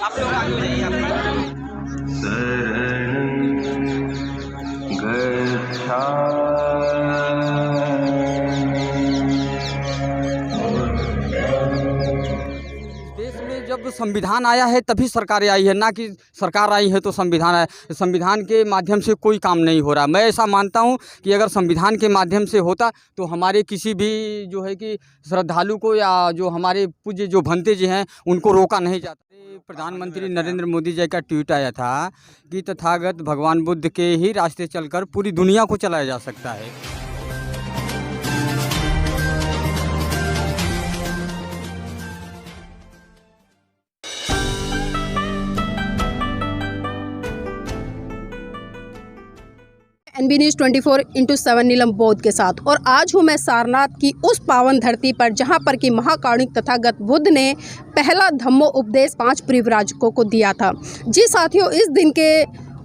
आप लोग आगे हो जाइए आप। देश में जब संविधान आया है तभी सरकारें आई है, ना कि सरकार आई है तो संविधान आया। संविधान के माध्यम से कोई काम नहीं हो रहा। मैं ऐसा मानता हूं कि अगर संविधान के माध्यम से होता तो हमारे किसी भी जो है कि श्रद्धालु को या जो हमारे पूज्य जो भंते जी हैं उनको रोका नहीं जाता। प्रधानमंत्री नरेंद्र मोदी जी का ट्वीट आया था कि तथागत भगवान बुद्ध के ही रास्ते चलकर पूरी दुनिया को चलाया जा सकता है। NB न्यूज़ 24/7 नीलम बौद्ध के साथ। और आज हूँ मैं सारनाथ की उस पावन धरती पर जहाँ पर कि महाकारुणिक तथागत बुद्ध ने पहला धम्मो उपदेश 5 परिव्राजकों को दिया था। जी साथियों, इस दिन के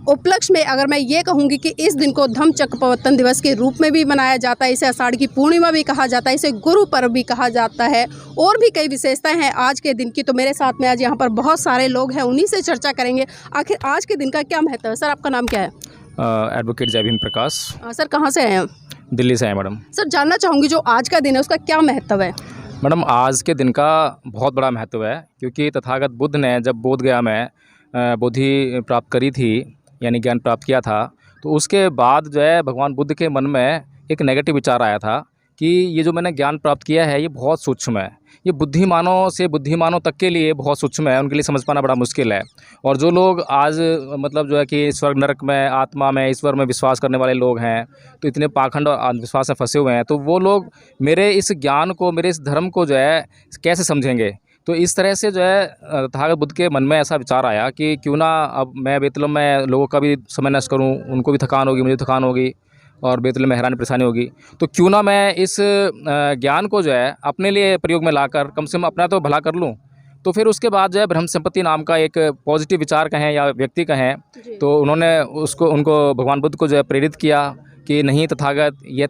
उपलक्ष्य में अगर मैं ये कहूँगी कि इस दिन को धम्म चक्र प्रवर्तन दिवस के रूप में भी मनाया जाता है, इसे आषाढ़ की पूर्णिमा भी कहा जाता है, इसे गुरु पर्व भी कहा जाता है, और भी कई विशेषताएं हैं आज के दिन की। तो मेरे साथ में आज यहाँ पर बहुत सारे लोग हैं, उन्हीं से चर्चा करेंगे आखिर आज के दिन का क्या महत्व है। सर, आपका नाम क्या है? एडवोकेट जय भीम प्रकाश। सर, कहाँ से आए हैं? दिल्ली से आए मैडम। सर, जानना चाहूँगी जो आज का दिन है उसका क्या महत्व है? मैडम, आज के दिन का बहुत बड़ा महत्व है, क्योंकि तथागत बुद्ध ने जब बोध गया में बोधि प्राप्त करी थी, यानी ज्ञान प्राप्त किया था, तो उसके बाद जो है भगवान बुद्ध के मन में एक नेगेटिव विचार आया था कि ये जो मैंने ज्ञान प्राप्त किया है ये बहुत सूक्ष्म है, ये बुद्धिमानों से बुद्धिमानों तक के लिए बहुत सूक्ष्म है, उनके लिए समझ पाना बड़ा मुश्किल है। और जो लोग आज मतलब जो है कि स्वर्ग नरक में, आत्मा में, ईश्वर में विश्वास करने वाले लोग हैं, तो इतने पाखंड और अंधविश्वास में फंसे हुए हैं, तो वो लोग मेरे इस ज्ञान को, मेरे इस धर्म को जो है कैसे समझेंगे। तो इस तरह से जो है तथागत बुद्ध के मन में ऐसा विचार आया कि क्यों ना अब मैं बेतुलम में लोगों का भी समय नष्ट करूँ, उनको भी थकान होगी, मुझे थकान होगी, और बेतुलम में हैरानी परेशानी होगी, तो क्यों ना मैं इस ज्ञान को जो है अपने लिए प्रयोग में लाकर कम से कम अपना तो भला कर लूँ। तो फिर उसके बाद जो है ब्रह्म संपत्ति नाम का एक पॉजिटिव विचार कहें या व्यक्ति कहें, तो उन्होंने उनको भगवान बुद्ध को जो है प्रेरित किया कि नहीं तथागत, ये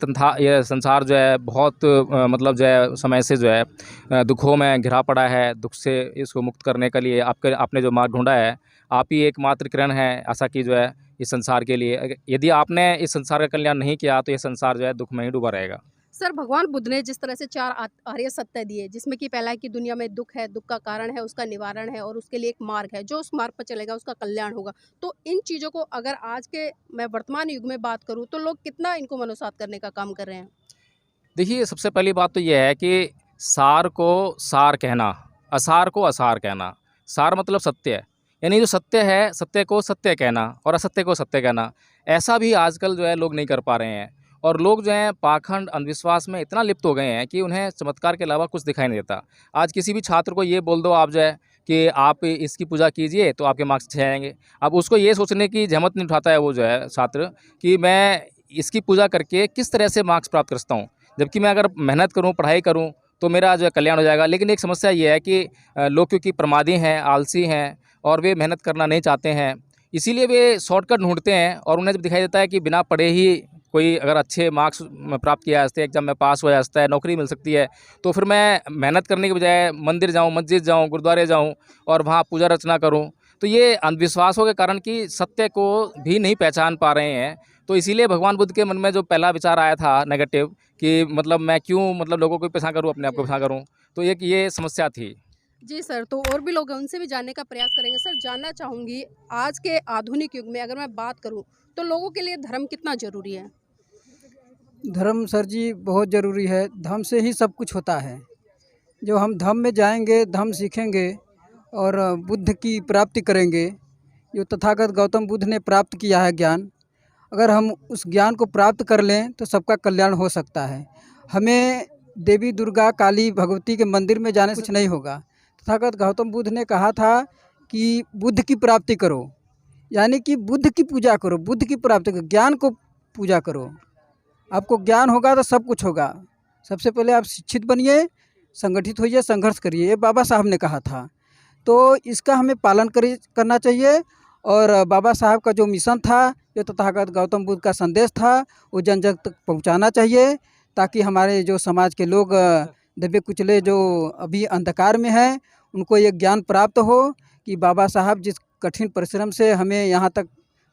संसार जो है बहुत मतलब जो है समय से जो है दुखों में घिरा पड़ा है, दुख से इसको मुक्त करने के लिए आपने जो मार्ग ढूंढा है, आप ही एकमात्र किरण है ऐसा कि जो है इस संसार के लिए, यदि आपने इस संसार का कल्याण नहीं किया तो ये संसार जो है दुख में ही डूबा रहेगा। सर, भगवान बुद्ध ने जिस तरह से 4 आर्य सत्य दिए, जिसमें कि पहला है कि दुनिया में दुख है, दुख का कारण है, उसका निवारण है, और उसके लिए एक मार्ग है, जो उस मार्ग पर चलेगा उसका कल्याण होगा। तो इन चीज़ों को अगर आज के मैं वर्तमान युग में बात करूँ तो लोग कितना इनको मनोसात करने का काम कर रहे हैं? देखिए, सबसे पहली बात तो यह है कि सार को सार कहना, असार को असार कहना। सार मतलब सत्य है, यानी जो सत्य है, सत्य को सत्य कहना, और असत्य को सत्य कहना। ऐसा भी आजकल जो है लोग नहीं कर पा रहे हैं, और लोग जो हैं पाखंड अंधविश्वास में इतना लिप्त हो गए हैं कि उन्हें चमत्कार के अलावा कुछ दिखाई नहीं देता। आज किसी भी छात्र को ये बोल दो आप जो है कि आप इसकी पूजा कीजिए तो आपके मार्क्स अच्छे आएंगे। अब उसको ये सोचने की जहमत नहीं उठाता है वो जो है छात्र कि मैं इसकी पूजा करके किस तरह से मार्क्स प्राप्त कर सकता हूँ, जबकि मैं अगर मेहनत करूँ, पढ़ाई करूँ तो मेरा जो है कल्याण हो जाएगा। लेकिन एक समस्या ये है कि लोग क्योंकि प्रमादी हैं, आलसी हैं, और वे मेहनत करना नहीं चाहते हैं, इसीलिए वे शॉर्टकट ढूंढते हैं। और उन्हें जब दिखाई देता है कि बिना पढ़े ही कोई अगर अच्छे मार्क्स प्राप्त किया जाते हैं, एग्जाम में पास हो जाता है, नौकरी मिल सकती है, तो फिर मैं मेहनत करने के बजाय मंदिर जाऊँ, मस्जिद जाऊँ, गुरुद्वारे जाऊँ और वहाँ पूजा अर्चना करूँ। तो ये अंधविश्वासों के कारण कि सत्य को भी नहीं पहचान पा रहे हैं। तो इसीलिए भगवान बुद्ध के मन में जो पहला विचार आया था नेगेटिव कि मतलब मैं क्यों मतलब लोगों को परेशान करूँ, अपने आप को परेशान करूँ, तो एक ये समस्या थी। जी सर, तो और भी लोग हैं, उनसे भी जानने का प्रयास करेंगे। सर, जानना चाहूँगी आज के आधुनिक युग में अगर मैं बात करूँ तो लोगों के लिए धर्म कितना ज़रूरी है? धर्म सर जी बहुत ज़रूरी है। धर्म से ही सब कुछ होता है। जो हम धर्म में जाएंगे, धर्म सीखेंगे और बुद्ध की प्राप्ति करेंगे। जो तथागत गौतम बुद्ध ने प्राप्त किया है ज्ञान, अगर हम उस ज्ञान को प्राप्त कर लें तो सबका कल्याण हो सकता है। हमें देवी दुर्गा, काली, भगवती के मंदिर में जाने से कुछ नहीं होगा। तथागत गौतम बुद्ध ने कहा था कि बुद्ध की प्राप्ति करो, यानी कि बुद्ध की पूजा करो, बुद्ध की प्राप्ति करो, ज्ञान को पूजा करो। आपको ज्ञान होगा तो सब कुछ होगा। सबसे पहले आप शिक्षित बनिए, संगठित होइए, संघर्ष करिए, ये बाबा साहब ने कहा था। तो इसका हमें पालन करना चाहिए। और बाबा साहब का जो मिशन था, जो तथागत गौतम बुद्ध का संदेश था, वो जन जन तक पहुँचाना चाहिए, ताकि हमारे जो समाज के लोग दबे कुचले जो अभी अंधकार में हैं, उनको ये ज्ञान प्राप्त हो कि बाबा साहब जिस कठिन परिश्रम से हमें यहाँ तक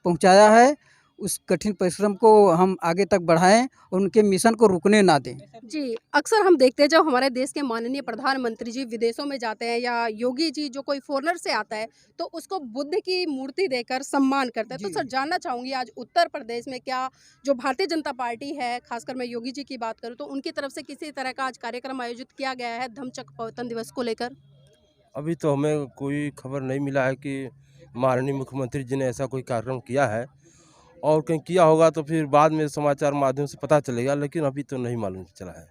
पहुँचाया है, उस कठिन परिश्रम को हम आगे तक बढ़ाएं और उनके मिशन को रुकने ना दें। जी, अक्सर हम देखते हैं जब हमारे देश के माननीय प्रधानमंत्री जी विदेशों में जाते हैं या योगी जी जो कोई फॉरेनर से आता है तो उसको बुद्ध की मूर्ति देकर सम्मान करते हैं। तो सर जानना चाहूँगी आज उत्तर प्रदेश में क्या जो भारतीय जनता पार्टी है, खासकर मैं योगी जी की बात करूँ तो उनकी तरफ से किसी तरह का आज कार्यक्रम आयोजित किया गया है धम्मचक्र प्रवर्तन दिवस को लेकर? अभी तो हमें कोई खबर नहीं मिला है कि माननीय मुख्यमंत्री जी ने ऐसा कोई कार्यक्रम किया है, और कहीं किया होगा तो फिर बाद में समाचार माध्यम से पता चलेगा, लेकिन अभी तो नहीं मालूम चला है।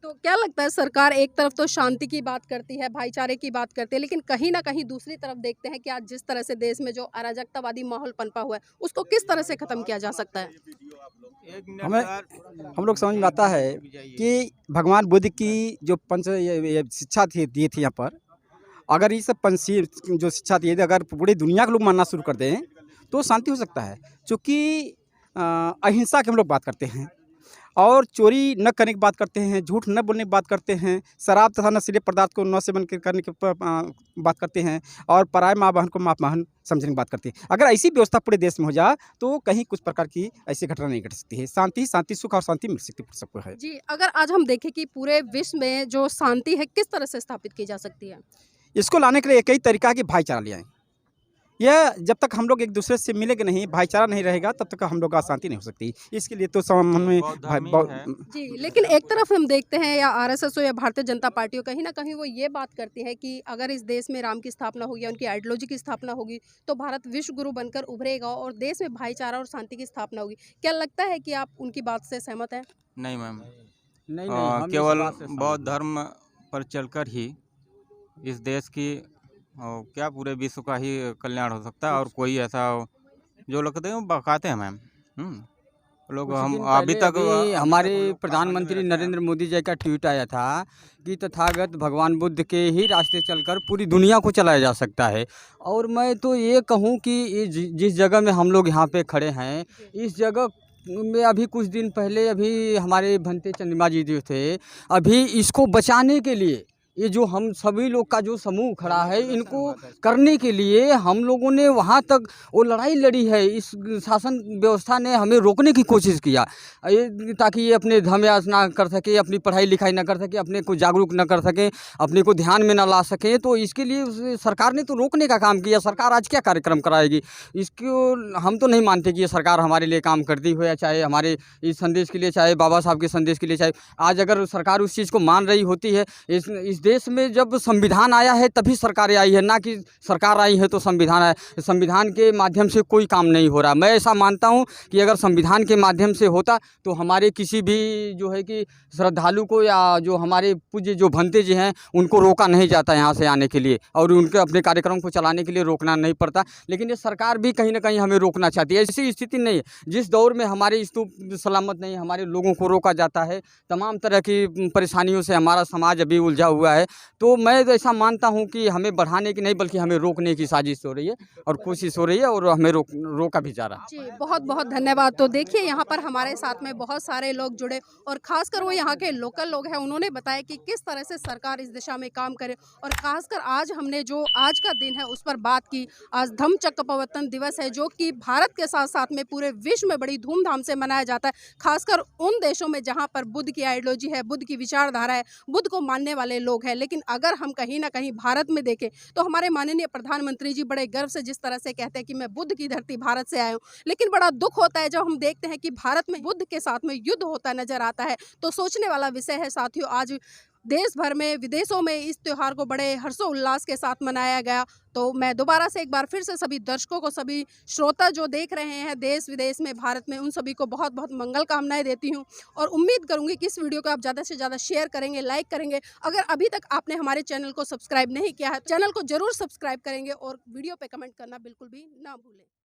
तो क्या लगता है सरकार एक तरफ तो शांति की बात करती है, भाईचारे की बात करती है, लेकिन कहीं ना कहीं दूसरी तरफ देखते हैं कि आज जिस तरह से देश में जो अराजकतावादी माहौल पनपा हुआ है उसको किस तरह से खत्म किया जा सकता है? हमें हम लोग समझ में आता है कि भगवान बुद्ध की जो पंच ये शिक्षा थी दी थी यहाँ पर, अगर ये सब पंच जो शिक्षा दी थी अगर पूरी दुनिया के लोग मानना शुरू कर दें तो शांति हो सकता है। क्योंकि अहिंसा की हम लोग बात करते हैं और चोरी न करने की बात करते हैं, झूठ न बोलने की बात करते हैं, शराब तथा नशीले पदार्थ को न सेवन करने की बात करते हैं और पराये माँ बहन को माँ बहन समझने की बात करते हैं। अगर ऐसी व्यवस्था पूरे देश में हो जाए तो कहीं कुछ प्रकार की ऐसी घटना नहीं घट सकती है। शांति सुख और शांति मिल सकती है सबको है। जी, अगर आज हम देखें कि पूरे विश्व में जो शांति है किस तरह से स्थापित की जा सकती है? इसको लाने के लिए कई तरीका है कि भाईचारा ले आएँ। यह जब तक हम लोग एक दूसरे से मिलेंगे नहीं, भाईचारा नहीं रहेगा, तब तक हम लोग का शांति नहीं हो सकती। इसके लिए तो हमें जी, लेकिन एक तरफ हम देखते हैं या आरएसएस हो या भारतीय जनता पार्टी हो, कहीं ना कहीं वो ये बात करती है कि अगर इस देश में राम की स्थापना होगी, उनकी आइडियोलॉजी की स्थापना होगी तो भारत विश्व गुरु बनकर उभरेगा और देश में भाईचारा और शांति की स्थापना होगी। क्या लगता है कि आप उनकी बात से सहमत हैं? नहीं मैम, नहीं हम इस केवल बात से सहमत बौद्ध धर्म पर चलकर ही इस देश की क्या पूरे विश्व का ही कल्याण हो सकता है। और कोई ऐसा जो लोग कहते हैं वो बकाते हैं मैम। लोग कुछ हम दिन अभी पहले तक हमारे प्रधानमंत्री नरेंद्र मोदी जी का ट्वीट आया था कि तथागत भगवान बुद्ध के ही रास्ते चलकर पूरी दुनिया को चलाया जा सकता है। और मैं तो ये कहूँ कि जिस जगह में हम लोग यहाँ पे खड़े हैं, इस जगह में अभी कुछ दिन पहले अभी हमारे भंते चंद्रमा जी जो थे, अभी इसको बचाने के लिए ये जो हम सभी लोग का जो समूह खड़ा है, इनको करने के लिए हम लोगों ने वहाँ तक वो लड़ाई लड़ी है। इस शासन व्यवस्था ने हमें रोकने की कोशिश किया ताकि ये अपने धर्माभ्यास ना कर सके, अपनी पढ़ाई लिखाई ना कर सके, अपने को जागरूक ना कर सके, अपने को ध्यान में ना ला सके। तो इसके लिए सरकार ने तो रोकने का काम किया। सरकार आज क्या कार्यक्रम कराएगी? इसको हम तो नहीं मानते कि ये सरकार हमारे लिए काम करती हो, या चाहे हमारे इस संदेश के लिए, चाहे बाबा साहब के संदेश के लिए, चाहे आज अगर सरकार उस चीज़ को मान रही होती है। इस देश में जब संविधान आया है तभी सरकारें आई है, ना कि सरकार आई है तो संविधान आया। संविधान के माध्यम से कोई काम नहीं हो रहा। मैं ऐसा मानता हूं कि अगर संविधान के माध्यम से होता तो हमारे किसी भी जो है कि श्रद्धालु को या जो हमारे पूज्य जो भंते जी हैं उनको रोका नहीं जाता यहाँ से आने के लिए, और उनके अपने कार्यक्रम को चलाने के लिए रोकना नहीं पड़ता। लेकिन ये सरकार भी कहीं ना कहीं हमें रोकना चाहती है। ऐसी स्थिति नहीं है। जिस दौर में हमारे स्तूप सलामत नहीं, हमारे लोगों को रोका जाता है, तमाम तरह की परेशानियों से हमारा समाज अभी उलझा हुआ है, तो मैं तो ऐसा मानता हूं कि हमें बढ़ाने की नहीं बल्कि हमें रोकने की साजिश हो रही है और कोशिश हो रही है, और हमें रोका भी जा रहा है। जी, बहुत बहुत धन्यवाद। तो देखिए यहाँ पर हमारे साथ में बहुत सारे लोग जुड़े और खासकर वो यहाँ के लोकल लोग हैं। उन्होंने बताया कि किस तरह से सरकार इस दिशा में काम करे, और खासकर आज हमने जो आज का दिन है उस पर बात की। आज धम्मचक्र प्रवर्तन दिवस है जो कि भारत के साथ साथ में पूरे विश्व में बड़ी धूमधाम से मनाया जाता है, खासकर उन देशों में जहाँ पर बुद्ध की आइडियोलॉजी है, बुद्ध की विचारधारा है, बुद्ध को मानने वाले लोग हैं। लेकिन अगर हम कहीं ना कहीं भारत में देखें तो हमारे माननीय प्रधानमंत्री जी बड़े गर्व से जिस तरह से कहते हैं कि मैं बुद्ध की धरती भारत से आया हूँ, लेकिन बड़ा दुख होता है जब हम देखते हैं कि भारत में बुद्ध के साथ में युद्ध होता नजर आता है। तो सोचने वाला विषय है साथियों। आज देश भर में, विदेशों में इस त्यौहार को बड़े हर्षोल्लास के साथ मनाया गया। तो मैं दोबारा से एक बार फिर से सभी दर्शकों को, सभी श्रोता जो देख रहे हैं देश विदेश में, भारत में, उन सभी को बहुत बहुत मंगल कामनाएं देती हूं, और उम्मीद करूंगी कि इस वीडियो को आप ज़्यादा से ज़्यादा शेयर करेंगे, लाइक करेंगे। अगर अभी तक आपने हमारे चैनल को सब्सक्राइब नहीं किया है, चैनल को जरूर सब्सक्राइब करेंगे और वीडियो पे कमेंट करना बिल्कुल भी ना भूलें।